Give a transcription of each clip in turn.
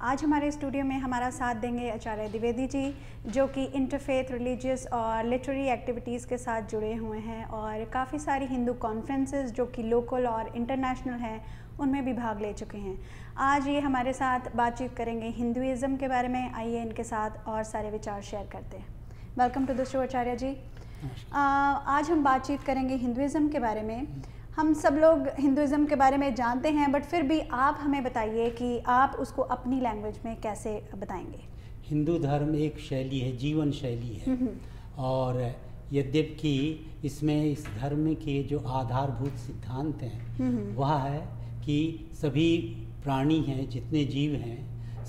आज हमारे स्टूडियो में हमारा साथ देंगे आचार्य द्विवेदी जी, जो कि इंटरफेथ, रिलीजियस और लिटरेरी एक्टिविटीज़ के साथ जुड़े हुए हैं और काफ़ी सारी हिंदू कॉन्फ्रेंसेस जो कि लोकल और इंटरनेशनल हैं उनमें भी भाग ले चुके हैं। आज ये हमारे साथ बातचीत करेंगे हिंदुइज़्म के बारे में। आइए इनके साथ और सारे विचार शेयर करते हैं। वेलकम टू द शो आचार्य जी। आज हम बातचीत करेंगे हिंदुइज़्म के बारे में। हम सब लोग हिंदुइज़्म के बारे में जानते हैं, बट फिर भी आप हमें बताइए कि आप उसको अपनी लैंग्वेज में कैसे बताएंगे। हिंदू धर्म एक शैली है, जीवन शैली है, और यद्यपि इसमें इस धर्म के जो आधारभूत सिद्धांत हैं वह है कि सभी प्राणी हैं, जितने जीव हैं,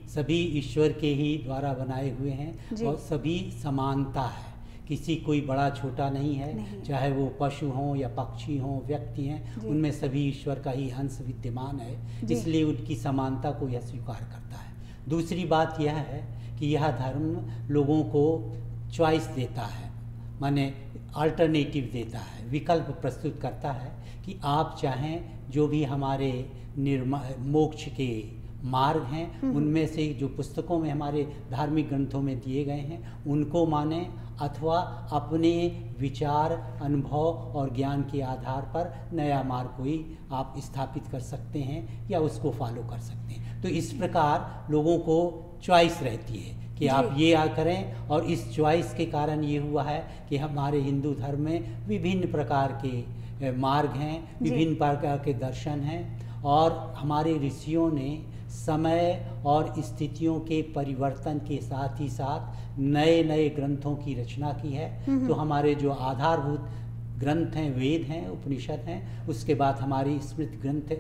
सभी ईश्वर के ही द्वारा बनाए हुए हैं और सभी समानता है। किसी कोई बड़ा छोटा नहीं है, चाहे वो पशु हों या पक्षी हों, व्यक्ति हैं, उनमें सभी ईश्वर का ही अंश विद्यमान है, इसलिए उनकी समानता को यह स्वीकार करता है। दूसरी बात यह है कि यह धर्म लोगों को चॉइस देता है, माने अल्टरनेटिव देता है, विकल्प प्रस्तुत करता है कि आप चाहें जो भी हमारे मोक्ष के मार्ग हैं उनमें से जो पुस्तकों में हमारे धार्मिक ग्रंथों में दिए गए हैं उनको माने, अथवा अपने विचार, अनुभव और ज्ञान के आधार पर नया मार्ग कोई आप स्थापित कर सकते हैं या उसको फॉलो कर सकते हैं। तो इस प्रकार लोगों को चॉइस रहती है कि आप ये करें, और इस चॉइस के कारण ये हुआ है कि हमारे हिंदू धर्म में विभिन्न प्रकार के मार्ग हैं, विभिन्न प्रकार के दर्शन हैं, और हमारे ऋषियों ने समय और स्थितियों के परिवर्तन के साथ ही साथ नए नए ग्रंथों की रचना की है। तो हमारे जो आधारभूत ग्रंथ हैं, वेद हैं, उपनिषद हैं, उसके बाद हमारी स्मृति ग्रंथ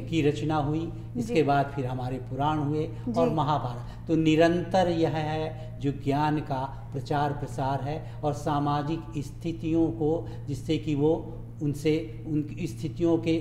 की रचना हुई, इसके बाद फिर हमारे पुराण हुए और महाभारत। तो निरंतर यह है जो ज्ञान का प्रचार प्रसार है, और सामाजिक स्थितियों को, जिससे कि वो उनसे उनकी स्थितियों के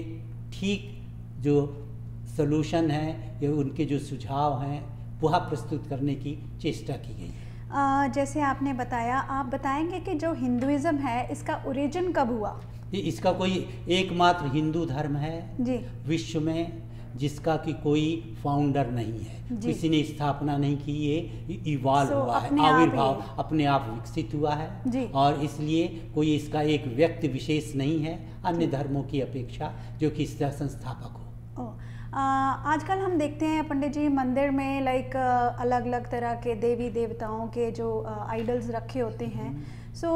ठीक जो सलूशन है या उनके जो सुझाव हैं वह प्रस्तुत करने की चेष्टा की गई है। जैसे आपने बताया, आप बताएंगे कि जो हिंदुइज़्म है इसका ओरिजिन कब हुआ? इसका कोई एकमात्र हिंदू धर्म है जी विश्व में जिसका कि कोई फाउंडर नहीं है, किसी ने स्थापना नहीं की, ये इवॉल्व हुआ है, आविर्भाव अपने आप विकसित हुआ है, और इसलिए कोई इसका एक व्यक्ति विशेष नहीं है अन्य धर्मों की अपेक्षा जो कि इसका संस्थापक हो। आजकल हम देखते हैं पंडित जी, मंदिर में अलग अलग तरह के देवी देवताओं के जो आइडल्स रखे होते हैं, सो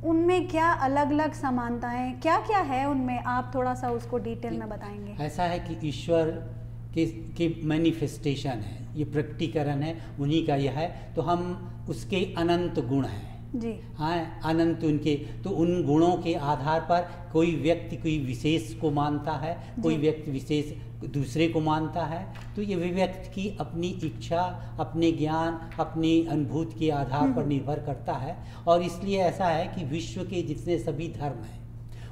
उनमें क्या अलग अलग समानताएं क्या क्या है उनमें, आप थोड़ा सा उसको डिटेल में बताएंगे? ऐसा है कि ईश्वर के मैनिफेस्टेशन है, ये प्रकटीकरण है, उन्हीं का यह है। तो हम उसके अनंत गुण हैं जी, हाँ, अनंत उनके, तो उन गुणों के आधार पर कोई व्यक्ति कोई विशेष को मानता है, कोई व्यक्ति विशेष दूसरे को मानता है। तो ये व्यक्ति की अपनी इच्छा, अपने ज्ञान, अपनी अनुभूति के आधार पर निर्भर करता है। और इसलिए ऐसा है कि विश्व के जितने सभी धर्म हैं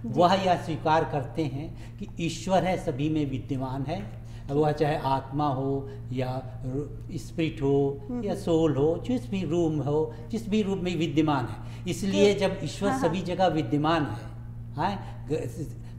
वह यह स्वीकार करते हैं कि ईश्वर है, सभी में विद्यमान है, वह चाहे आत्मा हो या स्पिरिट हो या सोल हो, जिस भी रूप हो, जिस भी रूप में विद्यमान है। इसलिए जब ईश्वर सभी जगह विद्यमान है,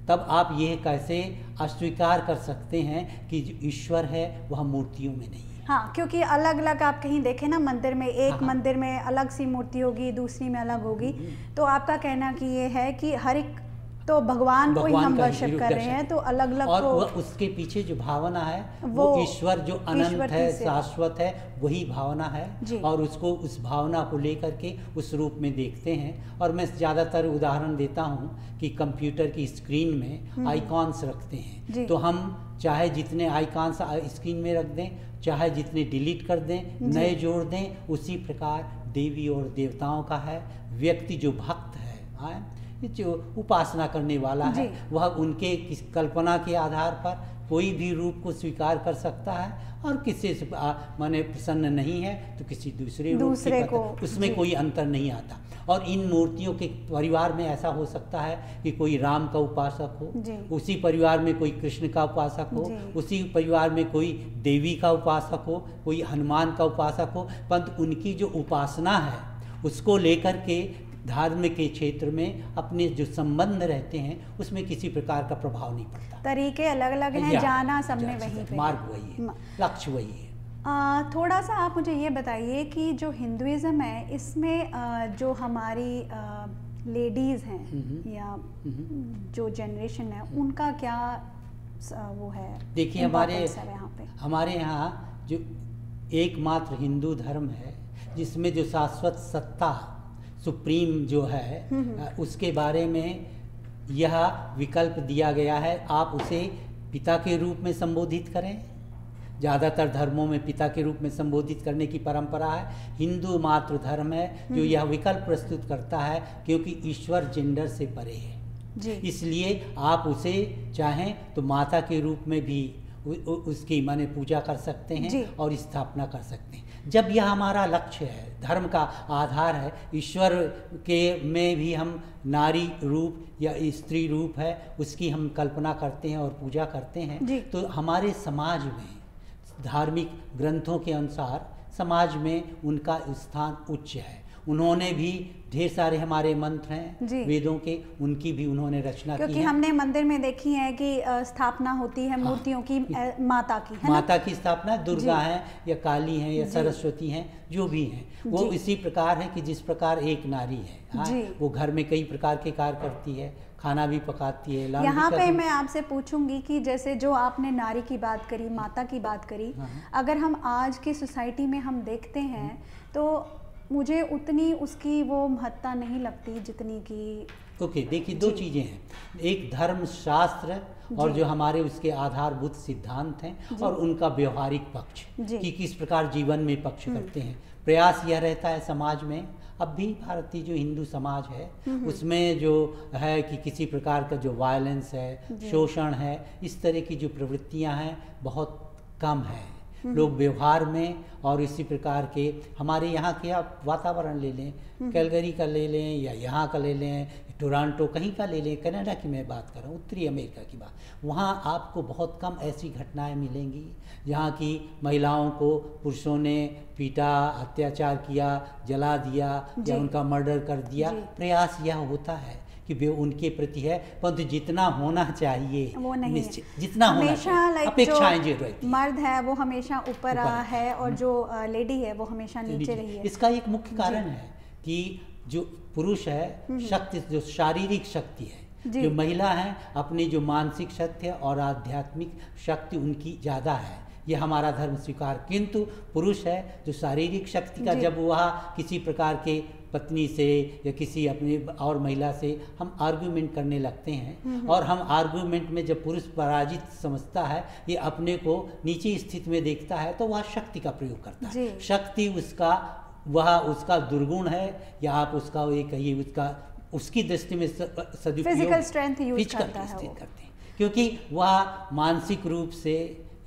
तब आप ये कैसे अस्वीकार कर सकते हैं कि जो ईश्वर है वह मूर्तियों में नहीं है? हाँ, क्योंकि अलग अलग आप कहीं देखें ना, मंदिर में एक मंदिर में अलग सी मूर्ति होगी, दूसरी में अलग होगी। तो आपका कहना कि ये है कि हर एक तो भगवान को ही हम वर्शिप कर रहे हैं, तो अलग अलग और उसके पीछे जो भावना है वो ईश्वर जो अनंत है, शाश्वत है, वही भावना है, और उसको उस भावना को लेकर के उस रूप में देखते हैं। और मैं ज़्यादातर उदाहरण देता हूँ कि कंप्यूटर की स्क्रीन में आइकॉन्स रखते हैं, तो हम चाहे जितने आइकॉन्स स्क्रीन में रख दें, चाहे जितने डिलीट कर दें, नए जोड़ दें, उसी प्रकार देवी और देवताओं का है। व्यक्ति जो भक्त है, जो उपासना करने वाला है, वह उनके कल्पना के आधार पर कोई भी रूप को स्वीकार कर सकता है, और किसी से माने प्रसन्न नहीं है तो किसी दूसरे रूप को, उसमें कोई अंतर नहीं आता। और इन मूर्तियों के परिवार में ऐसा हो सकता है कि कोई राम का उपासक हो, उसी परिवार में कोई कृष्ण का उपासक हो, उसी परिवार में कोई देवी का उपासक हो, कोई हनुमान का उपासक हो, परंतु उनकी जो उपासना है उसको लेकर के धर्म के क्षेत्र में अपने जो संबंध रहते हैं उसमें किसी प्रकार का प्रभाव नहीं पड़ता। तरीके अलग अलग हैं, जाना सब में वही पे, मार्ग वही है, लक्ष्य वही है। थोड़ा सा आप मुझे ये बताइए कि जो हिंदुइज़्म है इसमें जो हमारी लेडीज़ हैं या जो जनरेशन है उनका क्या वो है? देखिए हमारे यहाँ जो एकमात्र हिंदू धर्म है जिसमें जो शाश्वत सत्ता सुप्रीम जो है उसके बारे में यह विकल्प दिया गया है, आप उसे पिता के रूप में संबोधित करें। ज़्यादातर धर्मों में पिता के रूप में संबोधित करने की परंपरा है। हिंदू मात्र धर्म है जो यह विकल्प प्रस्तुत करता है क्योंकि ईश्वर जेंडर से परे है जी। इसलिए आप उसे चाहें तो माता के रूप में भी उसकी माने पूजा कर सकते हैं और स्थापना कर सकते हैं। जब यह हमारा लक्ष्य है, धर्म का आधार है, ईश्वर के में भी हम नारी रूप या स्त्री रूप है उसकी हम कल्पना करते हैं और पूजा करते हैं, तो हमारे समाज में धार्मिक ग्रंथों के अनुसार समाज में उनका स्थान उच्च है। उन्होंने भी ढेर सारे हमारे मंत्र हैं वेदों के, उनकी भी उन्होंने रचना की है। क्योंकि हमने मंदिर में देखी है कि स्थापना होती है मूर्तियों की, माता की है माता की स्थापना, दुर्गा हैं या काली हैं या सरस्वती हैं, जो भी हैं वो इसी प्रकार है कि जिस प्रकार एक नारी है वो घर में कई प्रकार के कार्य करती है, खाना भी पकाती है। यहाँ पे मैं आपसे पूछूंगी कि जैसे जो आपने नारी की बात करी, माता की बात करी, अगर हम आज की सोसाइटी में हम देखते हैं तो मुझे उतनी उसकी वो महत्ता नहीं लगती जितनी की देखिए दो चीज़ें हैं, एक धर्म शास्त्र और जो हमारे उसके आधारभूत सिद्धांत हैं और उनका व्यवहारिक पक्ष कि किस प्रकार जीवन में पक्ष करते हैं। प्रयास यह रहता है समाज में, अब भी भारतीय जो हिंदू समाज है उसमें जो है कि किसी प्रकार का जो वायलेंस है, शोषण है, इस तरह की जो प्रवृत्तियां हैं बहुत कम है। लोग व्यवहार में और इसी प्रकार के हमारे यहाँ के आप वातावरण ले लें, कैलगरी का ले लें या यहाँ का ले लें, टोरंटो कहीं का ले लें, कनाडा की मैं बात कर रहा हूँ, उत्तरी अमेरिका की बात, वहाँ आपको बहुत कम ऐसी घटनाएं मिलेंगी जहाँ की महिलाओं को पुरुषों ने पीटा, अत्याचार किया, जला दिया या उनका मर्डर कर दिया। प्रयास यह होता है कि वे उनके प्रति है, परंतु जितना होना चाहिए वो नहीं, जितना होना चाहिए, अपेक्षाएं जो रहती है, मर्द है वो हमेशा ऊपर रहा है और जो लेडी है वो हमेशा नीचे रही है। इसका एक मुख्य कारण है कि जो पुरुष है शक्ति, जो शारीरिक शक्ति है, जो महिला है अपनी जो मानसिक शक्ति है और आध्यात्मिक शक्ति उनकी ज़्यादा है, ये हमारा धर्म स्वीकार। किंतु पुरुष है जो शारीरिक शक्ति का जब वह किसी प्रकार के पत्नी से या किसी अपनी और महिला से हम आर्गुमेंट करने लगते हैं और हम आर्गुमेंट में जब पुरुष पराजित समझता है, ये अपने को नीची स्थिति में देखता है, तो वह शक्ति का प्रयोग करता है। शक्ति उसका दुर्गुण है या आप उसका ये कहिए उसकी दृष्टि में सदुपयोग फिजिकल स्ट्रेंथ यूज करता है करते हैं, क्योंकि वह मानसिक रूप से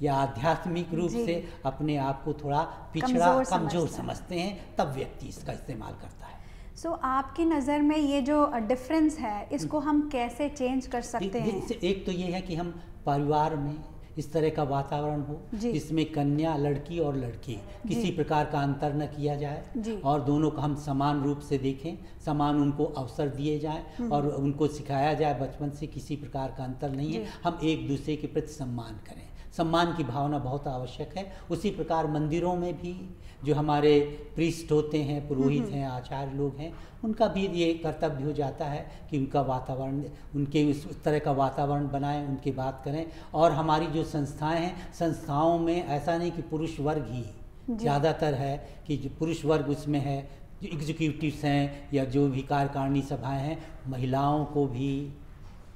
या आध्यात्मिक रूप से अपने आप को थोड़ा पिछड़ा कमजोर समझते हैं, तब व्यक्ति इसका इस्तेमाल करता है। सो आपकी नज़र में ये जो डिफरेंस है इसको हम कैसे चेंज कर सकते हैं? एक तो ये है कि हम परिवार में इस तरह का वातावरण हो जिसमें कन्या, लड़की और लड़के किसी प्रकार का अंतर न किया जाए और दोनों को हम समान रूप से देखें, समान उनको अवसर दिए जाएं और उनको सिखाया जाए बचपन से किसी प्रकार का अंतर नहीं है, हम एक दूसरे के प्रति सम्मान करें। सम्मान की भावना बहुत आवश्यक है। उसी प्रकार मंदिरों में भी जो हमारे प्रीस्ट होते हैं, पुरोहित हैं, आचार्य लोग हैं, उनका भी ये कर्तव्य हो जाता है कि उनका वातावरण, उनके उस तरह का वातावरण बनाएं, उनकी बात करें। और हमारी जो संस्थाएं हैं, संस्थाओं में ऐसा नहीं कि पुरुष वर्ग ही ज़्यादातर है कि जो पुरुष वर्ग उसमें है, जो एग्जीक्यूटिव्स हैं या जो भी कार्यकारिणी सभाएँ हैं, महिलाओं को भी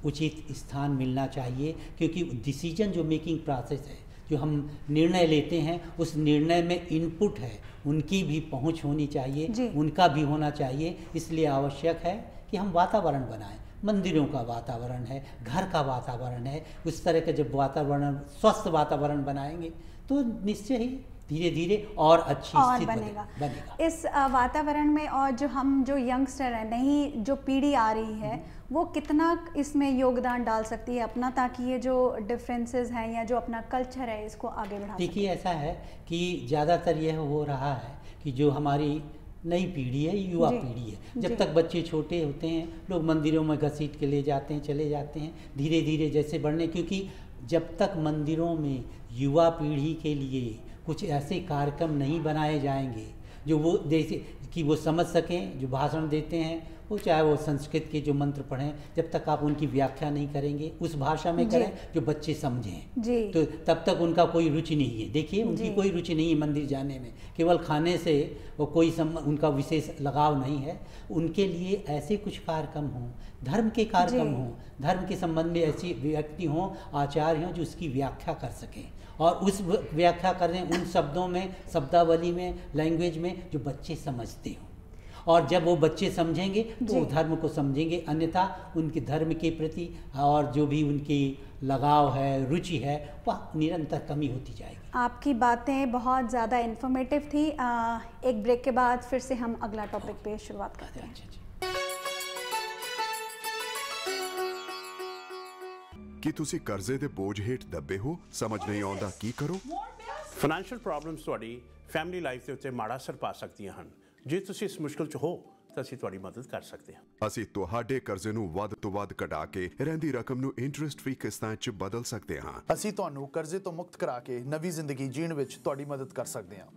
उचित स्थान मिलना चाहिए, क्योंकि डिसीजन जो मेकिंग प्रोसेस है, जो हम निर्णय लेते हैं, उस निर्णय में इनपुट है, उनकी भी पहुंच होनी चाहिए, उनका भी होना चाहिए। इसलिए आवश्यक है कि हम वातावरण बनाएं। मंदिरों का वातावरण है, घर का वातावरण है, उस तरह का जब वातावरण, स्वस्थ वातावरण बनाएंगे तो निश्चय ही धीरे धीरे और अच्छी स्थिति बनेगा। इस वातावरण में और जो यंगस्टर है, नई जो पीढ़ी आ रही है, वो कितना इसमें योगदान डाल सकती है अपना, ताकि ये जो डिफरेंसेस हैं या जो अपना कल्चर है इसको आगे बढ़ा? देखिए ऐसा है कि ज़्यादातर यह हो रहा है कि जो हमारी नई पीढ़ी है, युवा पीढ़ी है, जब तक बच्चे छोटे होते हैं लोग मंदिरों में घसीट के ले जाते हैं, चले जाते हैं, धीरे धीरे जैसे बढ़ने, क्योंकि जब तक मंदिरों में युवा पीढ़ी के लिए कुछ ऐसे कार्यक्रम नहीं बनाए जाएंगे जो वो जैसे कि वो समझ सकें, जो भाषण देते हैं वो चाहे वो संस्कृत के जो मंत्र पढ़ें, जब तक आप उनकी व्याख्या नहीं करेंगे उस भाषा में करें जो बच्चे समझें जी। तो तब तक उनका कोई रुचि नहीं है। देखिए उनकी कोई रुचि नहीं है मंदिर जाने में, केवल खाने से वो कोई उनका विशेष लगाव नहीं है। उनके लिए ऐसे कुछ कार्यक्रम हों, धर्म के कार्यक्रम हों, धर्म के संबंध में ऐसी व्यक्ति हों, आचार्य हों जो उसकी व्याख्या कर सकें और उस व्याख्या करें उन शब्दों में, शब्दावली में, लैंग्वेज में जो बच्चे समझते हों। और जब वो बच्चे समझेंगे तो वो धर्म को समझेंगे, अन्यथा उनके धर्म के प्रति और जो भी उनकी लगाव है, रुचि है, वह निरंतर कमी होती जाएगी। आपकी बातें बहुत ज़्यादा इन्फॉर्मेटिव थी। एक ब्रेक के बाद फिर से हम अगला टॉपिक पे शुरुआत करते हैं। ਕੀ ਤੁਸੀਂ ਕਰਜ਼ੇ ਦੇ ਬੋਝ ਹੇਠ ਦੱਬੇ ਹੋ? ਸਮਝ ਨਹੀਂ ਆਉਂਦਾ ਕੀ ਕਰੋ? ਫਾਈਨੈਂਸ਼ੀਅਲ ਪ੍ਰੋਬਲਮਸ ਤੁਹਾਡੀ ਫੈਮਿਲੀ ਲਾਈਫ ਦੇ ਉੱਤੇ ਮਾੜਾ ਅਸਰ ਪਾ ਸਕਦੀਆਂ ਹਨ। ਜੇ ਤੁਸੀਂ ਇਸ ਮੁਸ਼ਕਲ 'ਚ ਹੋ ਤਾਂ ਅਸੀਂ ਤੁਹਾਡੀ ਮਦਦ ਕਰ ਸਕਦੇ ਹਾਂ। ਅਸੀਂ ਤੁਹਾਡੇ ਕਰਜ਼ੇ ਨੂੰ ਵੱਧ ਤੋਂ ਵੱਧ ਘਟਾ ਕੇ ਰਹਿੰਦੀ ਰਕਮ ਨੂੰ ਇੰਟਰਸਟ ਫ੍ਰੀ ਕਿਸ਼ਤਾਂ 'ਚ ਬਦਲ ਸਕਦੇ ਹਾਂ। ਅਸੀਂ ਤੁਹਾਨੂੰ ਕਰਜ਼ੇ ਤੋਂ ਮੁਕਤ ਕਰਾ ਕੇ ਨਵੀਂ ਜ਼ਿੰਦਗੀ ਜੀਣ ਵਿੱਚ ਤੁਹਾਡੀ ਮਦਦ ਕਰ ਸਕਦੇ ਹਾਂ।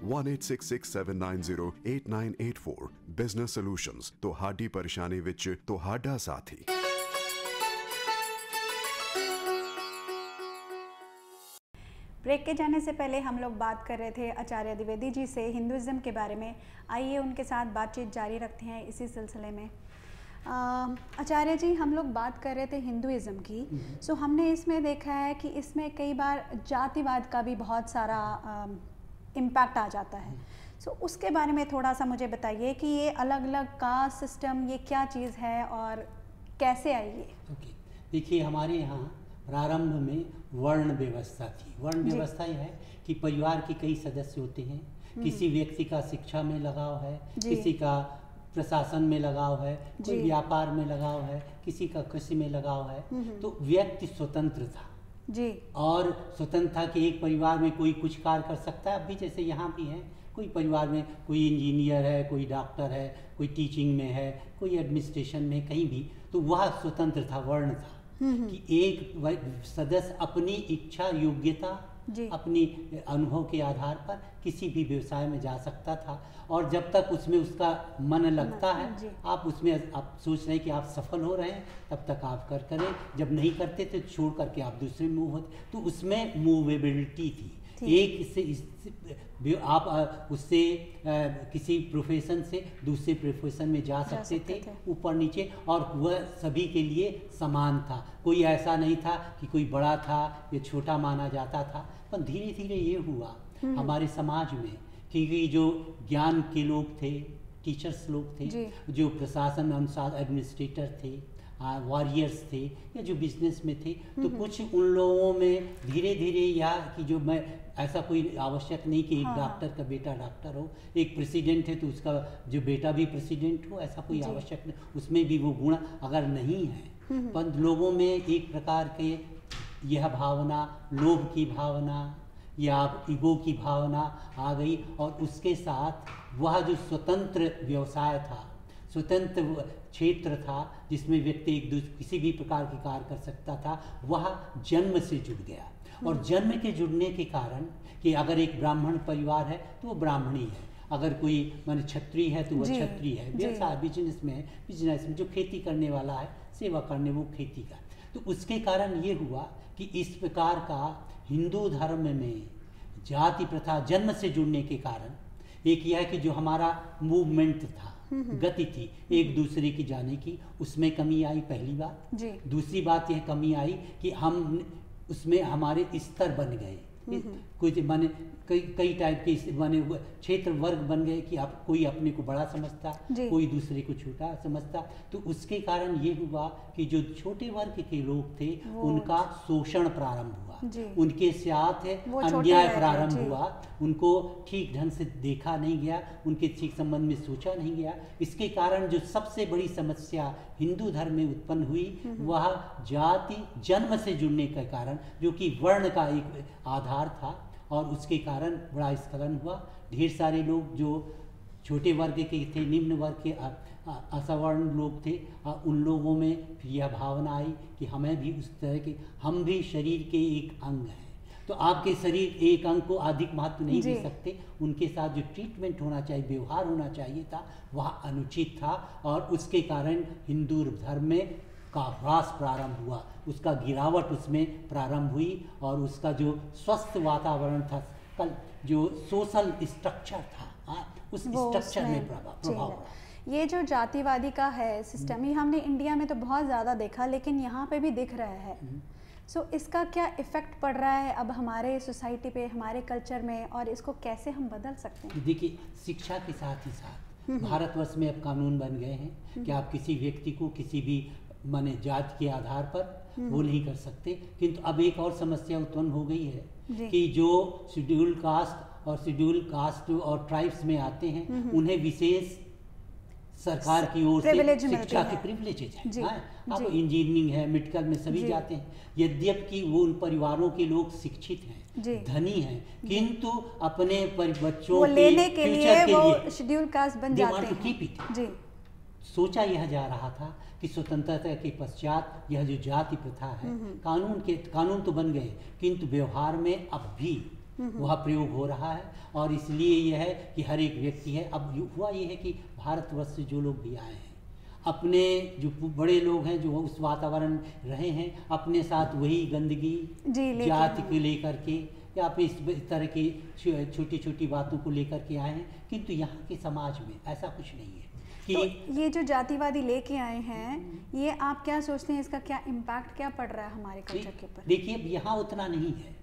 1866790884 ਬਿਜ਼ਨਸ ਸੋਲੂਸ਼ਨਜ਼, ਤੁਹਾਡੀ ਪਰੇਸ਼ਾਨੀ ਵਿੱਚ ਤੁਹਾਡਾ ਸਾਥੀ। ब्रेक के जाने से पहले हम लोग बात कर रहे थे आचार्य द्विवेदी जी से हिंदुज़म के बारे में। आइए उनके साथ बातचीत जारी रखते हैं इसी सिलसिले में। आचार्य जी, हम लोग बात कर रहे थे हिंदुज़म की। सो हमने इसमें देखा है कि इसमें कई बार जातिवाद का भी बहुत सारा इम्पैक्ट आ जाता है। सो उसके बारे में थोड़ा सा मुझे बताइए कि ये अलग अलग कास्ट सिस्टम ये क्या चीज़ है और कैसे आई ये? ओके, देखिए हमारे यहाँ प्रारंभ में वर्ण व्यवस्था थी। वर्ण व्यवस्था यह है कि परिवार के कई सदस्य होते हैं, किसी व्यक्ति का शिक्षा में लगाव है, किसी का प्रशासन में लगाव है, कोई व्यापार में लगाव है, किसी का कृषि में लगाव है। तो व्यक्ति स्वतंत्र था जी, और स्वतंत्र था कि एक परिवार में कोई कुछ कार्य कर सकता है। अभी जैसे यहाँ भी है, कोई परिवार में कोई इंजीनियर है, कोई डॉक्टर है, कोई टीचिंग में है, कोई एडमिनिस्ट्रेशन में, कहीं भी, तो वह स्वतंत्र था, वर्ण था कि एक सदस्य अपनी इच्छा, योग्यता, अपनी अनुभव के आधार पर किसी भी व्यवसाय में जा सकता था। और जब तक उसमें उसका मन लगता है, आप उसमें आप सोच रहे हैं कि आप सफल हो रहे हैं, तब तक आप करें। जब नहीं करते तो छोड़ करके आप दूसरे मूव होते। तो उसमें मूवेबिलिटी थी। एक इससे आप उससे किसी प्रोफेशन से दूसरे प्रोफेशन में जा सकते थे, ऊपर नीचे, और वह सभी के लिए समान था। कोई ऐसा नहीं था कि कोई बड़ा था या छोटा माना जाता था। पर धीरे धीरे ये हुआ हमारे समाज में, क्योंकि जो ज्ञान के लोग थे, टीचर्स लोग थे, जो प्रशासन अनुसार एडमिनिस्ट्रेटर थे, वॉरियर्स थे, या जो बिजनेस में थे, तो कुछ उन लोगों में धीरे धीरे, या कि जो मैं ऐसा कोई आवश्यक नहीं कि एक डॉक्टर का बेटा डॉक्टर हो, एक प्रेसिडेंट है तो उसका जो बेटा भी प्रेसिडेंट हो, ऐसा कोई आवश्यक नहीं। उसमें भी वो गुण अगर नहीं है, पर लोगों में एक प्रकार के यह भावना, लोभ की भावना या ईगो की भावना आ गई, और उसके साथ वह जो स्वतंत्र व्यवसाय था, स्वतंत्र क्षेत्र था जिसमें व्यक्ति एक दूसरे किसी भी प्रकार के कार्य कर सकता था, वह जन्म से जुड़ गया। और जन्म के जुड़ने के कारण कि अगर एक ब्राह्मण परिवार है तो वो ब्राह्मणी है, अगर कोई माने क्षत्रिय है तो वह क्षत्रिय है, व्यवसाय बिजनेस में है, बिजनेस में जो खेती करने वाला है, सेवा करने वो खेती का। तो उसके कारण ये हुआ कि इस प्रकार का हिंदू धर्म में जाति प्रथा जन्म से जुड़ने के कारण एक यह है कि जो हमारा मूवमेंट था, गति थी एक दूसरे की जाने की, उसमें कमी आई, पहली बात। दूसरी बात यह कमी आई कि हम उसमें हमारे स्तर बन गए, कुछ माने कई टाइप के माने क्षेत्र वर्ग बन गए कि आप कोई अपने को बड़ा समझता, कोई दूसरे को छोटा समझता। तो उसके कारण ये हुआ कि जो छोटे वर्ग के लोग थे उनका शोषण प्रारंभ हुआ, उनके साथ अन्याय प्रारंभ हुआ, उनको ठीक ढंग से देखा नहीं गया, उनके ठीक संबंध में सोचा नहीं गया। इसके कारण जो सबसे बड़ी समस्या हिंदू धर्म में उत्पन्न हुई वह जाति जन्म से जुड़ने के कारण, जो कि वर्ण का एक आधार था, और उसके कारण बड़ा स्खलन हुआ। ढेर सारे लोग जो छोटे वर्ग के थे, निम्न वर्ग के असवर्ण लोग थे, उन लोगों में फिर यह भावना आई कि हमें भी उस तरह के, हम भी शरीर के एक अंग हैं, तो आपके शरीर एक अंग को अधिक महत्व नहीं दे सकते। उनके साथ जो ट्रीटमेंट होना चाहिए, व्यवहार होना चाहिए था, वह अनुचित था और उसके कारण हिंदू धर्म में का ह्रास प्रारंभ हुआ, उसका गिरावट उसमें प्रारंभ हुई और उसका जो स्वस्थ वातावरण था, कल जो सोशल स्ट्रक्चर था, उस स्ट्रक्चर में प्रभाव पड़ा। ये जो जातिवादी का है सिस्टम, ये हमने इंडिया में तो बहुत ज़्यादा देखा, लेकिन यहाँ पे भी दिख रहा है। सो इसका क्या इफ़ेक्ट पड़ रहा है अब हमारे सोसाइटी पे, हमारे कल्चर में, और इसको कैसे हम बदल सकते हैं? देखिए, शिक्षा के साथ ही साथ भारतवर्ष में अब कानून बन गए हैं कि आप किसी व्यक्ति को किसी भी माने जात के आधार पर वो नहीं कर सकते। किंतु अब एक और समस्या उत्पन्न हो गई है कि जो शेड्यूल कास्ट और शेड्यूल कास्ट और ट्राइब्स में आते हैं, उन्हें विशेष सरकार की ओर से शिक्षा के प्रिविलेजेज हैं। अब इंजीनियरिंग है, मेडिकल में सभी जाते हैं, यद्यपि वो उन परिवारों के लोग शिक्षित हैं, धनी हैं, किंतु अपने बच्चों लेने के लिए वो शेड्यूल कास्ट बन जाते हैं। सोचा यह जा रहा था कि स्वतंत्रता के पश्चात यह जो जाति प्रथा है, कानून तो बन गए, किंतु व्यवहार में अब भी वह प्रयोग हो रहा है। और इसलिए यह है कि हर एक व्यक्ति है, अब हुआ ये है कि भारतवर्ष से जो लोग भी आए हैं, अपने जो बड़े लोग हैं जो उस वातावरण रहे हैं, अपने साथ वही गंदगी जाति को लेकर के या फिर इस तरह की छोटी छोटी बातों को लेकर के आए हैं। किंतु यहाँ के समाज में ऐसा कुछ नहीं है। तो ये जो जातिवादी लेके आए हैं, ये आप क्या सोचते हैं, इसका क्या इम्पैक्ट क्या पड़ रहा है हमारे कल्चर के ऊपर? देखिए, यहाँ उतना नहीं है,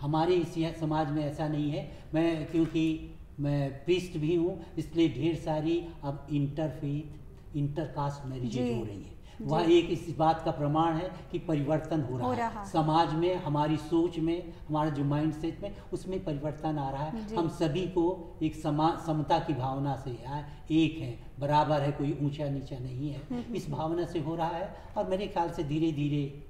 हमारे इस समाज में ऐसा नहीं है। मैं क्योंकि मैं प्रीस्ट भी हूँ, इसलिए ढेर सारी अब इंटरफेथ इंटरकास्ट मैरिजेज हो रही है। वह एक इस बात का प्रमाण है कि परिवर्तन हो रहा है समाज में, हमारी सोच में, हमारा जो माइंड सेट में, उसमें परिवर्तन आ रहा है। हम सभी को एक समता की भावना से एक है, बराबर है, कोई ऊंचा नीचा नहीं है, इस भावना से हो रहा है। और मेरे ख्याल से धीरे धीरे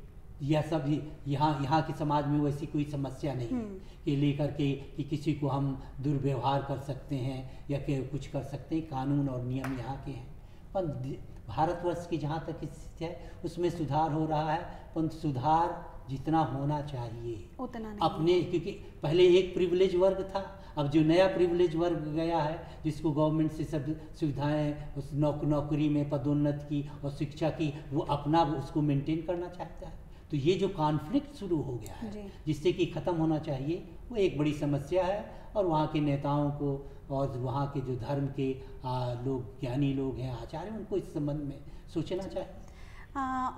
यह सब यहाँ के समाज में वैसी कोई समस्या नहीं है कि लेकर के कि किसी को हम दुर्व्यवहार कर सकते हैं या कि कुछ कर सकते हैं। कानून और नियम यहाँ के हैं, पर भारतवर्ष की जहाँ तक स्थिति है उसमें सुधार हो रहा है, पर सुधार जितना होना चाहिए उतना नहीं। अपने, क्योंकि पहले एक प्रिविलेज वर्ग था, अब जो नया प्रिविलेज वर्ग गया है जिसको गवर्नमेंट से सब सुविधाएं, उस नौकरी में पदोन्नति की और शिक्षा की, वो अपना उसको मेंटेन करना चाहता है। तो ये जो कॉन्फ्लिक्ट शुरू हो गया है जिससे कि ख़त्म होना चाहिए, वो एक बड़ी समस्या है। और वहाँ के नेताओं को और वहाँ के जो धर्म के लोग, ज्ञानी लोग हैं, आचार्य, उनको इस संबंध में सोचना चाहिए।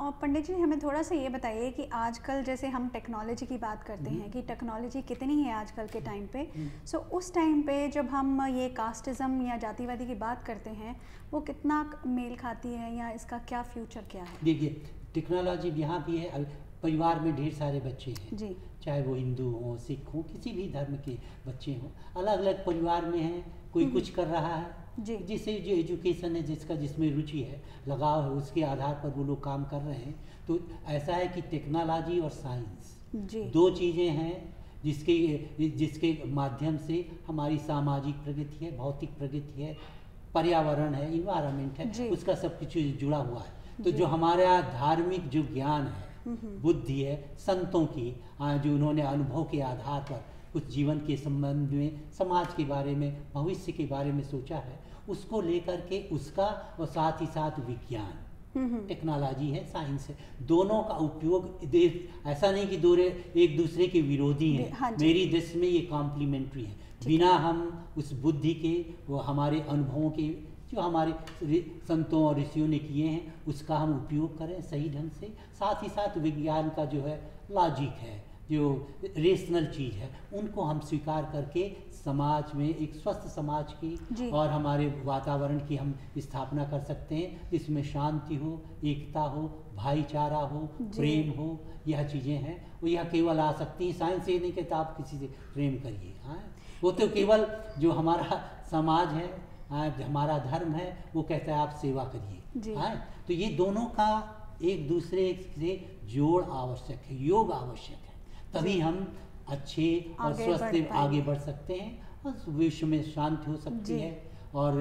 और पंडित जी, हमें थोड़ा सा ये बताइए कि आजकल जैसे हम टेक्नोलॉजी की बात करते हैं कि टेक्नोलॉजी कितनी है आजकल के टाइम पे, सो उस टाइम पे जब हम ये कास्टिज़म या जातिवादी की बात करते हैं, वो कितना मेल खाती है या इसका क्या फ्यूचर क्या है? देखिए, टेक्नोलॉजी यहाँ भी है। परिवार में ढेर सारे बच्चे हैं, चाहे वो हिंदू हों, सिख हों, किसी भी धर्म के बच्चे हों, अलग अलग परिवार में हैं। कोई कुछ कर रहा है, जिसे जो एजुकेशन है, जिसका जिसमें रुचि है, लगाव है, उसके आधार पर वो लोग काम कर रहे हैं। तो ऐसा है कि टेक्नोलॉजी और साइंस दो चीज़ें हैं जिसके माध्यम से हमारी सामाजिक प्रगति है, भौतिक प्रगति है, पर्यावरण है, इन्वायरमेंट है, उसका सब कुछ जुड़ा हुआ है। तो जो हमारा धार्मिक जो ज्ञान है, बुद्धि है, संतों की जो उन्होंने अनुभव के आधार पर कुछ जीवन के संबंध में, समाज के बारे में, भविष्य के बारे में सोचा है, उसको लेकर के उसका, और साथ ही साथ विज्ञान, टेक्नोलॉजी है, साइंस है, दोनों का उपयोग, ऐसा नहीं कि दोनों एक दूसरे के विरोधी हैं। मेरी दृष्टि में ये कॉम्प्लीमेंट्री है। बिना हम उस बुद्धि के, वो हमारे अनुभवों के जो हमारे संतों और ऋषियों ने किए हैं, उसका हम उपयोग करें सही ढंग से। साथ ही साथ विज्ञान का जो है लॉजिक है, जो रेशनल चीज़ है, उनको हम स्वीकार करके समाज में एक स्वस्थ समाज की और हमारे वातावरण की हम स्थापना कर सकते हैं, जिसमें शांति हो, एकता हो, भाईचारा हो, प्रेम हो। यह चीज़ें हैं, वो यह केवल आ सकती हैं। साइंस ये नहीं कहता आप किसी से प्रेम करिए, हाँ, वो तो केवल जो हमारा समाज है, हमारा धर्म है, वो कहता है आप सेवा करिए, हाँ। तो ये दोनों का एक दूसरे से जोड़ आवश्यक है, योग आवश्यक है, तभी हम अच्छे और स्वस्थ आगे बढ़ सकते हैं और विश्व में शांति हो सकती है। और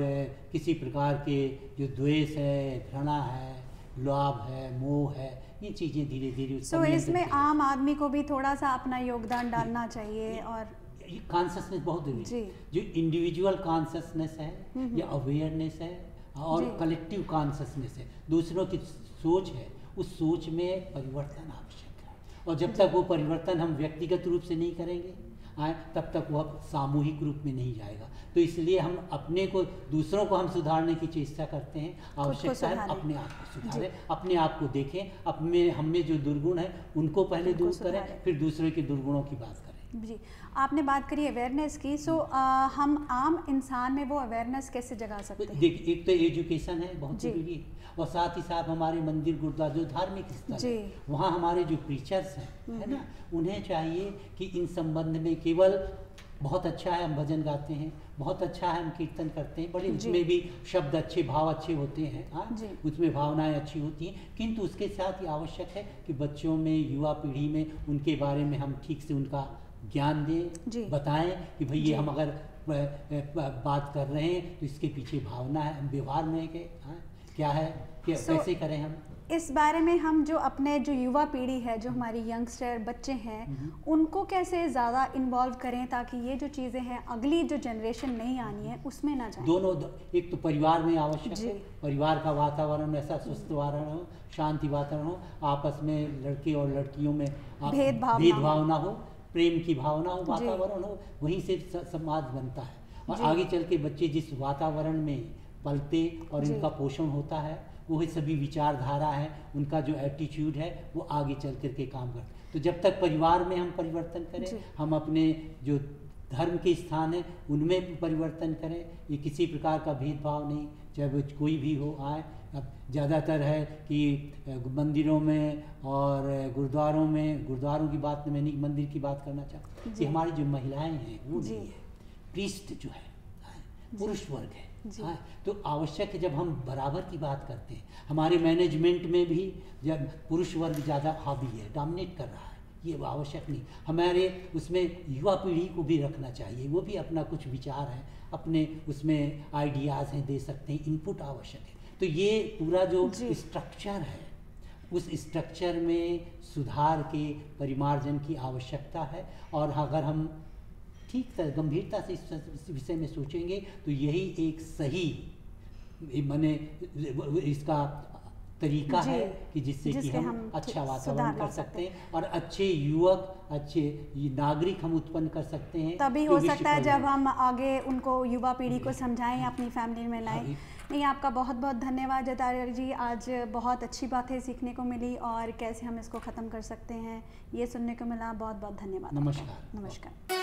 किसी प्रकार के जो द्वेष है, घृणा है लाभ है, मोह है, ये चीज़ें धीरे धीरे सो इसमें आम आदमी को भी थोड़ा सा अपना योगदान डालना चाहिए। और ये कॉन्शसनेस बहुत जरूरी है। जो इंडिविजुअल कॉन्शसनेस है या अवेयरनेस है और कलेक्टिव कॉन्शसनेस है, दूसरों की सोच है, उस सोच में परिवर्तन आवश्यक है। और जब तक वो परिवर्तन हम व्यक्तिगत रूप से नहीं करेंगे तब तक वह सामूहिक रूप में नहीं जाएगा। तो इसलिए हम अपने को, दूसरों को हम सुधारने की चेष्टा करते हैं। आवश्यकता है अपने आप को सुधारें, अपने आप को देखें, अपने हम में जो दुर्गुण है उनको पहले दूर करें, फिर दूसरे के दुर्गुणों की बात करें। जी, आपने बात करी अवेयरनेस की। सो हम आम इंसान में वो अवेयरनेस कैसे जगा सकते हैं? देखिए, एक तो एजुकेशन है, बहुत जरूरी है, और साथ ही साथ हमारे मंदिर गुरुद्वारा जो धार्मिक स्थल है, वहाँ हमारे जो प्रीचर्स हैं, है ना, उन्हें चाहिए कि इन संबंध में केवल बहुत अच्छा है हम भजन गाते हैं, बहुत अच्छा है हम कीर्तन करते हैं, बड़े उसमें भी शब्द अच्छे, भाव अच्छे होते हैं, उसमें भावनाएं अच्छी होती हैं, किंतु उसके साथ ये आवश्यक है कि बच्चों में, युवा पीढ़ी में उनके बारे में हम ठीक से उनका ज्ञान दें, बताएं कि भाई ये हम अगर बात कर रहे हैं तो इसके पीछे भावना है, हम व्यवहार में क्या है, कैसे करें हम। इस बारे में हम जो अपने जो युवा पीढ़ी है, जो हमारी यंगस्टर बच्चे हैं, उनको कैसे ज़्यादा इन्वॉल्व करें ताकि ये जो चीज़ें हैं अगली जो जनरेशन नहीं आनी है उसमें ना जाए। दोनों, एक तो परिवार में आवश्यक है, परिवार का वातावरण ऐसा स्वस्थ वातावरण हो, शांति वातावरण हो, आपस में लड़के और लड़कियों में भेदभाव ना हो, प्रेम की भावना हो, वातावरण हो, वहीं से समाज बनता है। और आगे चल के बच्चे जिस वातावरण में पलते और इनका पोषण होता है, वो सभी विचारधारा है, उनका जो एटीट्यूड है वो आगे चल कर के काम करते। तो जब तक परिवार में हम परिवर्तन करें, हम अपने जो धर्म के स्थान है उनमें परिवर्तन करें, ये किसी प्रकार का भेदभाव नहीं, चाहे वो कोई भी हो आए। अब ज़्यादातर है कि मंदिरों में और गुरुद्वारों की बात मैं नहीं, मंदिर की बात करना चाहता कि हमारी जो महिलाएं हैं वो नहीं है, प्रीस्ट जो है पुरुष वर्ग है। तो आवश्यक है, जब हम बराबर की बात करते हैं, हमारे मैनेजमेंट में भी जब पुरुष वर्ग ज़्यादा हावी है, डोमिनेट कर रहा है, ये आवश्यक नहीं। हमारे उसमें युवा पीढ़ी को भी रखना चाहिए, वो भी अपना कुछ विचार है, अपने उसमें आइडियाज़ हैं, दे सकते हैं, इनपुट आवश्यक है। तो ये पूरा जो स्ट्रक्चर है, उस स्ट्रक्चर में सुधार के परिमार्जन की आवश्यकता है। और अगर हम ठीक तरह गंभीरता से इस विषय में सोचेंगे तो यही एक सही माने इसका तरीका है कि जिससे कि हम अच्छा वातावरण कर सकते हैं और अच्छे युवक, अच्छे नागरिक हम उत्पन्न कर सकते हैं। तभी हो सकता है जब हम आगे उनको, युवा पीढ़ी को समझाएं, अपनी फैमिली में लाएं। नहीं, आपका बहुत बहुत धन्यवाद जतारिया जी, आज बहुत अच्छी बातें सीखने को मिली और कैसे हम इसको ख़त्म कर सकते हैं ये सुनने को मिला। बहुत बहुत धन्यवाद। नमस्कार। नमस्कार।